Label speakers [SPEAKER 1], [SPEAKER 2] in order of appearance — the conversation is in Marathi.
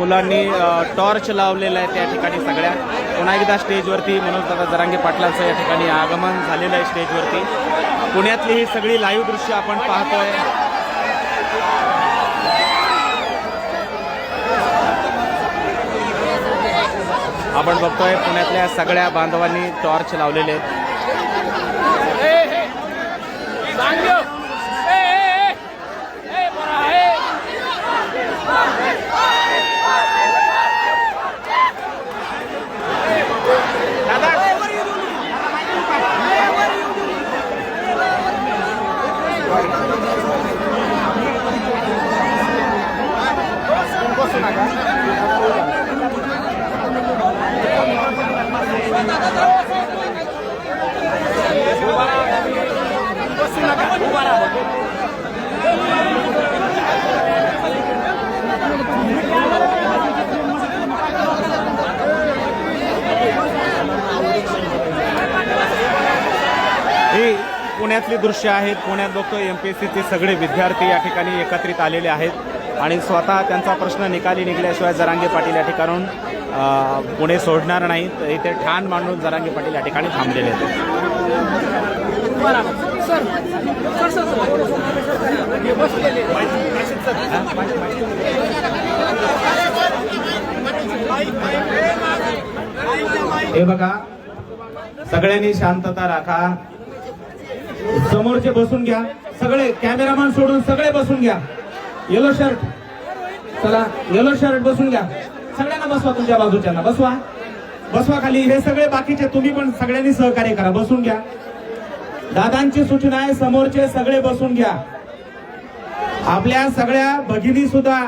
[SPEAKER 1] मुलांनी टॉर्च लावलेला आहे त्या ठिकाणी सगळ्या. पुन्हा एकदा स्टेजवरती मनोज जरांगे पाटलांचं या ठिकाणी आगमन झालेलं आहे स्टेजवरती. पुण्यातली ही सगळी लाईव्ह दृश्य आपण पाहतोय. आपण बघतोय पुण्यातल्या सगळ्या बांधवांनी टॉर्च लावलेले आहेत. ही पुण्यातली दृश्य आहेत. पुण्यात बघतोय MPSCचे सगळे विद्यार्थी या ठिकाणी एकत्रित आलेले आहेत आणि स्वतः त्यांचा प्रश्न निकाली निघल्याशिवाय जरांगे पाटील या ठिकाणून पुणे सोडणार नाहीत. इथे ठाण मांडून जरांगे पाटील या ठिकाणी थांबलेले आहेत. हे बघा, सगळ्यांनी शांतता राखा. समोरचे बसून घ्या. सगळे कॅमेरामॅन सोडून सगळे बसून घ्या. येलो शर्ट, चला येलो शर्ट बसून घ्या. सगळ्यांना बसवा, तुमच्या बाजूच्यांना बसवा. बसवा खाली. हे सगळे बाकीचे तुम्ही पण सगळ्यांनी सहकार्य करा. बसून घ्या. दादांची सूचना आहे, समोरचे सगळे बसून घ्या. आपल्या सगळ्या भगिनी सुद्धा